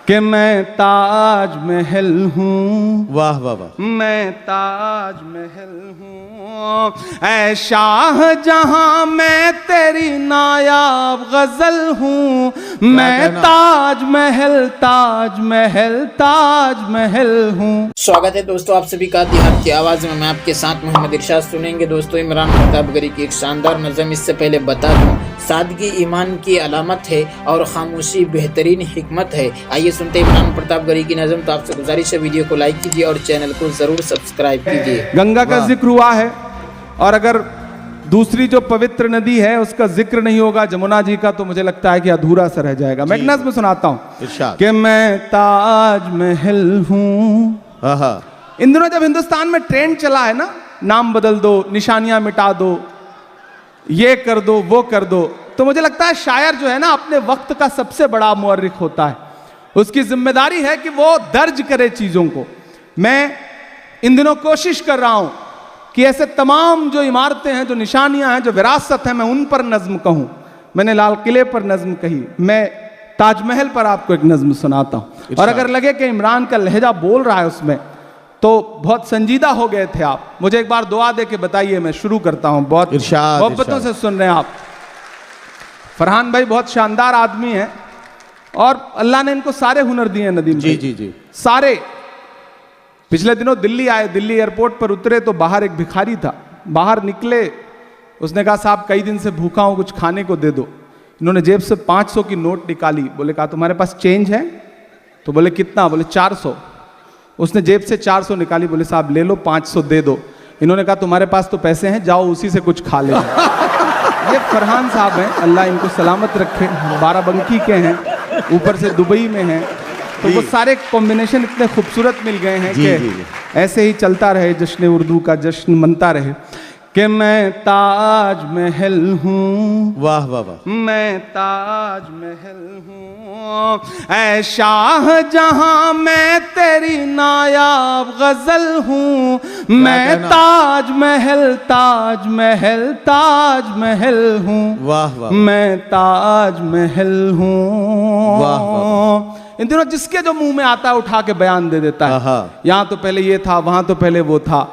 کہ میں تاج محل ہوں، واہ واہ واہ، میں تاج محل ہوں، اے شاہ جہاں میں تیری نایاب غزل ہوں، میں تاج محل تاج محل تاج محل ہوں۔ سواگت ہے دوستو آپ سبھی کا دیہات کی آواز میں آپ کے ساتھ محمد ارشاد سنیں گے دوستو عمران پرتاپ گری کی ایک شاندار نظم۔ اس سے پہلے بتا دوں سادگی ایمان کی علامت ہے اور خاموشی بہترین حکمت ہے۔ آئیے سنتے ہیں عمران پرتاپ گری کی نظم۔ تو آپ سے گزارش ہے ویڈیو کو لائک کیجیے اور چینل کو ضرور سبسکرائب کیجیے۔ گنگا کا ذکر ہوا ہے، اور اگر دوسری جو پوتر ندی ہے اس کا ذکر نہیں ہوگا جمنا جی کا، تو مجھے لگتا ہے کہ ادھورا سا رہ جائے گا۔ میں ایک نظم سناتا ہوں ارشاد۔ کہ میں تاج محل ہوں۔ ان دنوں جب ہندوستان میں ٹرینڈ چلا ہے نا، نام بدل دو، نشانیاں مٹا دو، یہ کر دو وہ کر دو، تو مجھے لگتا ہے شاعر جو ہے نا اپنے وقت کا سب سے بڑا مورخ ہوتا ہے۔ اس کی ذمہ داری ہے کہ وہ درج کرے چیزوں کو۔ میں ان دنوں کوشش کر رہا ہوں کہ ایسے تمام جو عمارتیں ہیں، جو نشانیاں ہیں، جو وراثت ہیں، میں ان پر نظم کہوں۔ میں نے لال قلعے پر نظم کہی، میں تاج محل پر آپ کو ایک نظم سناتا ہوں۔ اور اگر لگے کہ عمران کا لہجہ بول رہا ہے اس میں، تو بہت سنجیدہ ہو گئے تھے آپ، مجھے ایک بار دعا دے کے بتائیے، میں شروع کرتا ہوں۔ بہت محبتوں سے سن رہے ہیں آپ۔ فرحان بھائی بہت شاندار آدمی ہیں، اور اللہ نے ان کو سارے ہنر دیے ہیں ندیم بھائی، جی سارے۔ پچھلے دنوں دلی آئے، دلی ایئرپورٹ پر اترے تو باہر ایک بھکاری تھا، باہر نکلے، اس نے کہا صاحب کئی دن سے بھوکا ہوں، کچھ کھانے کو دے دو۔ انہوں نے جیب سے 500 کی نوٹ نکالی، بولے کہا تمہارے پاس چینج ہے؟ تو بولے کتنا؟ بولے 400۔ اس نے جیب سے 400 نکالی، بولے صاحب لے لو 500 دے دو۔ انہوں نے کہا تمہارے پاس تو پیسے ہیں، جاؤ اسی سے کچھ کھا لے۔ یہ فرحان صاحب ہیں، اللہ ان کو سلامت رکھے، بارہ بنکی کے ہیں، اوپر سے دبئی میں ہیں، تو وہ سارے کمبینیشن اتنے خوبصورت مل گئے ہیں کہ ایسے ہی چلتا رہے، جشن اردو کا جشن منتا رہے۔ کہ میں تاج محل ہوں، واہ واہ واہ، میں تاج محل ہوں، اے شاہ جہاں میں تیری نایاب غزل ہوں، میں تاج محل تاج محل تاج محل ہوں، واہ واہ، میں تاج محل ہوں۔ واہ واہ۔ ان دنوں جس کے جو منہ میں آتا ہے اٹھا کے بیان دے دیتا ہے، یہاں تو پہلے یہ تھا، وہاں تو پہلے وہ تھا۔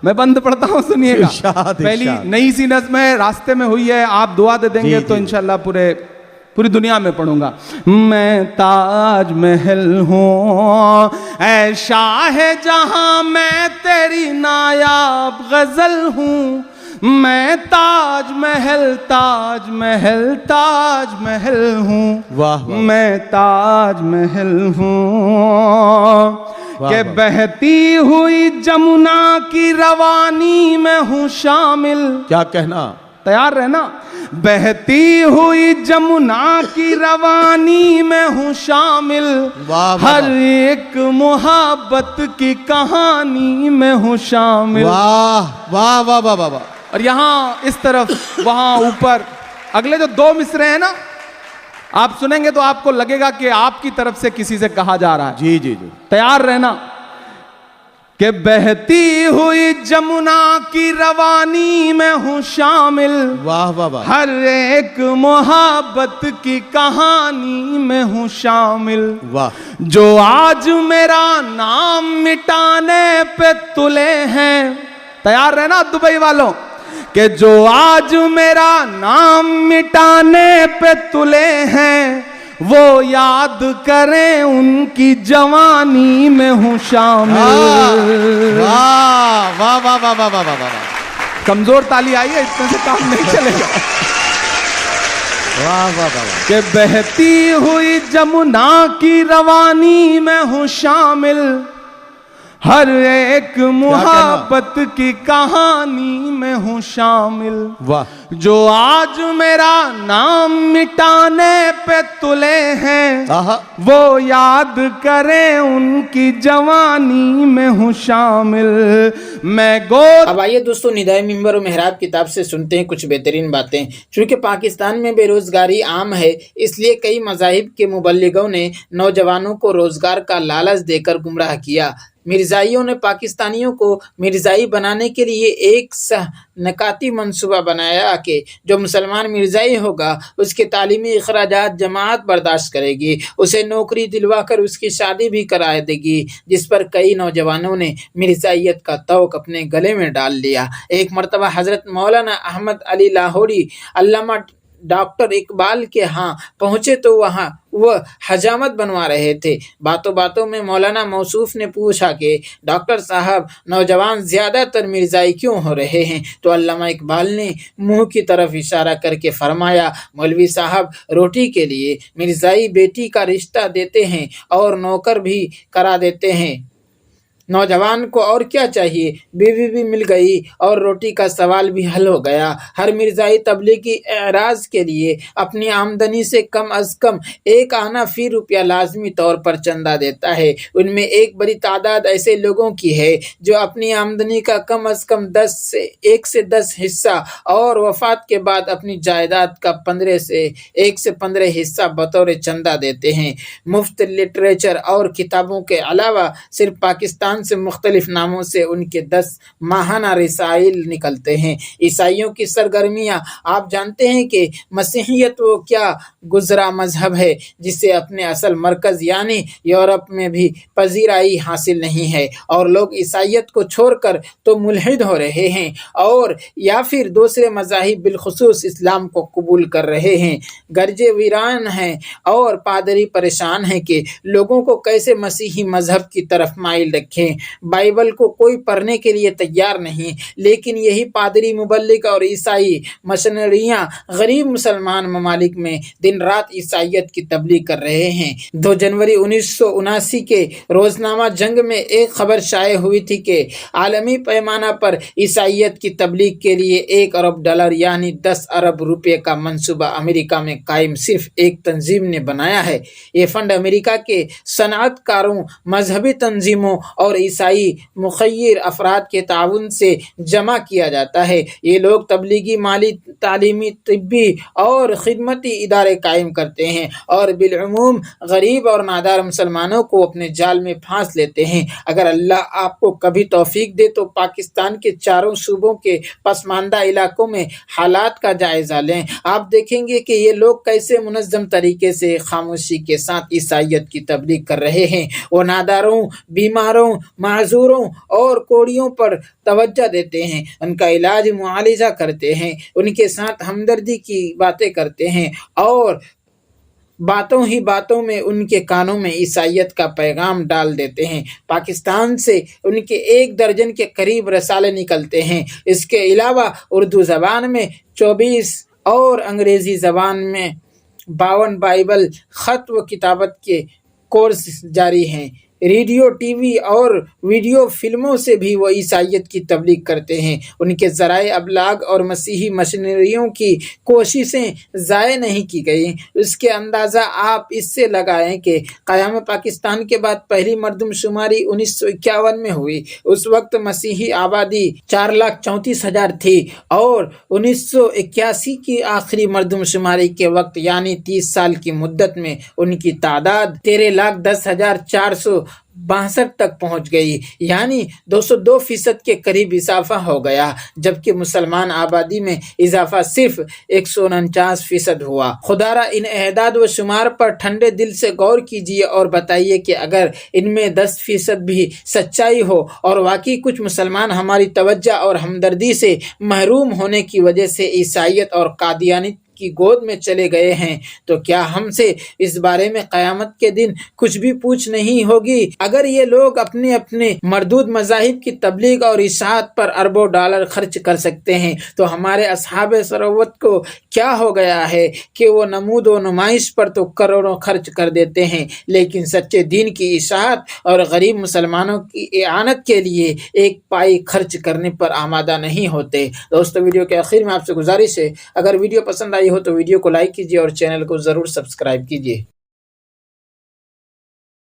میں بند پڑھتا ہوں، سنیے گا۔ پہلی نئی سی نظم ہے، راستے میں ہوئی ہے، آپ دعا دے دیں گے تو انشاءاللہ پوری دنیا میں پڑھوں گا۔ میں تاج محل ہوں، اے شاہ جہاں میں تیری نایاب غزل ہوں، میں تاج محل تاج محل تاج محل ہوں، میں تاج محل ہوں۔ کہ بہتی ہوئی جمنا کی روانی میں ہوں شامل۔ کیا کہنا؟ تیار رہنا۔ بہتی ہوئی جمنا کی روانی میں ہوں شامل، ہر ایک محبت کی کہانی میں ہوں شامل۔ واہ واہ واہ واہ واہ۔ اور یہاں اس طرف، وہاں اوپر، اگلے جو 2 مصرے ہیں نا، آپ سنیں گے تو آپ کو لگے گا کہ آپ کی طرف سے کسی سے کہا جا رہا ہے۔ جی تیار رہنا۔ کہ بہتی ہوئی جمنا کی روانی میں ہوں شامل، واہ واہ واہ، ہر ایک محبت کی کہانی میں ہوں شامل، واہ، جو آج میرا نام مٹانے پہ تلے ہیں۔ تیار رہنا دبئی والوں، کہ جو آج میرا نام مٹانے پہ تلے ہیں، وہ یاد کریں ان کی جوانی میں ہوں شامل۔ واہ واہ واہ واہ واہ واہ واہ۔ کمزور تالی آئی ہے، اتنے سے کام نہیں چلے گا۔ واہ واہ واہ، کہ بہتی ہوئی جمنا کی روانی میں ہوں شامل، ہر ایک محبت کی کہانی میں ہوں شامل، جو آج میرا نام مٹانے پہ تلے ہیں، وہ یاد کریں ان کی جوانی میں ہوں شامل۔ میں اب آئیے دوستو ندائے منبر و محراب کتاب سے سنتے ہیں کچھ بہترین باتیں۔ چونکہ پاکستان میں بے روزگاری عام ہے، اس لیے کئی مذاہب کے مبلغوں نے نوجوانوں کو روزگار کا لالچ دے کر گمراہ کیا، مرزائیوں نے پاکستانیوں کو مرزائی بنانے کے لیے ایک نکاتی منصوبہ بنایا کہ جو مسلمان مرزائی ہوگا اس کے تعلیمی اخراجات جماعت برداشت کرے گی، اسے نوکری دلوا کر اس کی شادی بھی کرا دے گی، جس پر کئی نوجوانوں نے مرزائیت کا طوق اپنے گلے میں ڈال لیا۔ ایک مرتبہ حضرت مولانا احمد علی لاہوری علامہ ڈاکٹر اقبال کے ہاں پہنچے تو وہاں وہ حجامت بنوا رہے تھے۔ باتوں باتوں میں مولانا موصوف نے پوچھا کہ ڈاکٹر صاحب نوجوان زیادہ تر مرزائی کیوں ہو رہے ہیں؟ تو علامہ اقبال نے منہ کی طرف اشارہ کر کے فرمایا، مولوی صاحب روٹی کے لیے مرزائی بیٹی کا رشتہ دیتے ہیں اور نوکر بھی کرا دیتے ہیں، نوجوان کو اور کیا چاہیے؟ بیوی بھی مل گئی اور روٹی کا سوال بھی حل ہو گیا۔ ہر مرزائی تبلیغی اعراض کے لیے اپنی آمدنی سے کم از کم 1 آنا فی روپیہ لازمی طور پر چندہ دیتا ہے۔ ان میں ایک بڑی تعداد ایسے لوگوں کی ہے جو اپنی آمدنی کا کم از کم 1 سے 10 حصہ اور وفات کے بعد اپنی جائیداد کا 1 سے 15 حصہ بطور چندہ دیتے ہیں۔ مفت لٹریچر اور کتابوں کے علاوہ صرف پاکستان سے مختلف ناموں سے ان کے 10 ماہانہ رسائل نکلتے ہیں۔ عیسائیوں کی سرگرمیاں آپ جانتے ہیں کہ مسیحیت وہ کیا گزرا مذہب ہے جسے اپنے اصل مرکز یعنی یورپ میں بھی پذیرائی حاصل نہیں ہے، اور لوگ عیسائیت کو چھوڑ کر تو ملحد ہو رہے ہیں اور یا پھر دوسرے مذاہب بالخصوص اسلام کو قبول کر رہے ہیں۔ گرجے ویران ہیں اور پادری پریشان ہیں کہ لوگوں کو کیسے مسیحی مذہب کی طرف مائل رکھیں۔ بائبل کو کوئی پڑھنے کے لیے تیار نہیں، لیکن یہی پادری مبلغ اور عیسائی مشنریاں غریب مسلمان ممالک میں دن رات عیسائیت کی تبلیغ کر رہے ہیں۔ 2 جنوری 1979 کے روزنامہ جنگ میں ایک خبر شائع ہوئی تھی کہ عالمی پیمانہ پر عیسائیت کی تبلیغ کے لیے $1 ارب یعنی 10 ارب روپے کا منصوبہ امریکہ میں قائم صرف ایک تنظیم نے بنایا ہے۔ یہ فنڈ امریکہ کے صنعت کاروں، مذہبی تنظیموں اور عیسائی مخیر افراد کے تعاون سے جمع کیا جاتا ہے۔ یہ لوگ تبلیغی، مالی، تعلیمی، طبی اور خدمتی ادارے قائم کرتے ہیں اور بالعموم غریب اور نادار مسلمانوں کو اپنے جال میں پھانس لیتے ہیں۔ اگر اللہ آپ کو کبھی توفیق دے تو پاکستان کے چاروں صوبوں کے پسماندہ علاقوں میں حالات کا جائزہ لیں۔ آپ دیکھیں گے کہ یہ لوگ کیسے منظم طریقے سے خاموشی کے ساتھ عیسائیت کی تبلیغ کر رہے ہیں۔ وہ ناداروں، بیماروں، معذوروں اور کوڑیوں پر توجہ دیتے ہیں، ان کا علاج معالجہ کرتے ہیں، ان کے ساتھ ہمدردی کی باتیں کرتے ہیں اور باتوں ہی باتوں میں ان کے کانوں میں عیسائیت کا پیغام ڈال دیتے ہیں۔ پاکستان سے ان کے 1 درجن کے قریب رسالے نکلتے ہیں۔ اس کے علاوہ اردو زبان میں 24 اور انگریزی زبان میں 52 بائبل خط و کتابت کے کورس جاری ہیں۔ ریڈیو، ٹی وی اور ویڈیو فلموں سے بھی وہ عیسائیت کی تبلیغ کرتے ہیں۔ ان کے ذرائع ابلاغ اور مسیحی مشنریوں کی کوششیں ضائع نہیں کی گئیں۔ اس کے اندازہ آپ اس سے لگائیں کہ قیام پاکستان کے بعد پہلی مردم شماری 1951 میں ہوئی۔ اس وقت مسیحی آبادی 4,34,000 تھی اور 1981 کی آخری مردم شماری کے وقت یعنی 30 سال کی مدت میں ان کی تعداد 13,10,462 تک پہنچ گئی، یعنی 202% کے قریب اضافہ ہو گیا، جبکہ مسلمان آبادی میں اضافہ صرف 149% ہوا۔ خدارا ان اعداد و شمار پر ٹھنڈے دل سے غور کیجیے اور بتائیے کہ اگر ان میں 10% بھی سچائی ہو اور واقعی کچھ مسلمان ہماری توجہ اور ہمدردی سے محروم ہونے کی وجہ سے عیسائیت اور قادیانیت کی گود میں چلے گئے ہیں تو کیا ہم سے اس بارے میں قیامت کے دن کچھ بھی پوچھ نہیں ہوگی؟ اگر یہ لوگ اپنے اپنے مردود مذاہب کی تبلیغ اور اشاعت پر اربوں ڈالر خرچ کر سکتے ہیں تو ہمارے اصحاب ثروت کو کیا ہو گیا ہے کہ وہ نمود و نمائش پر تو کروڑوں خرچ کر دیتے ہیں لیکن سچے دین کی اشاعت اور غریب مسلمانوں کی اعانت کے لیے ایک پائی خرچ کرنے پر آمادہ نہیں ہوتے۔ دوستو، ویڈیو کے آخر میں آپ سے گزارش ہے، اگر ویڈیو پسند آئی ہو تو ویڈیو کو لائک کیجیے اور چینل کو ضرور سبسکرائب کیجیے۔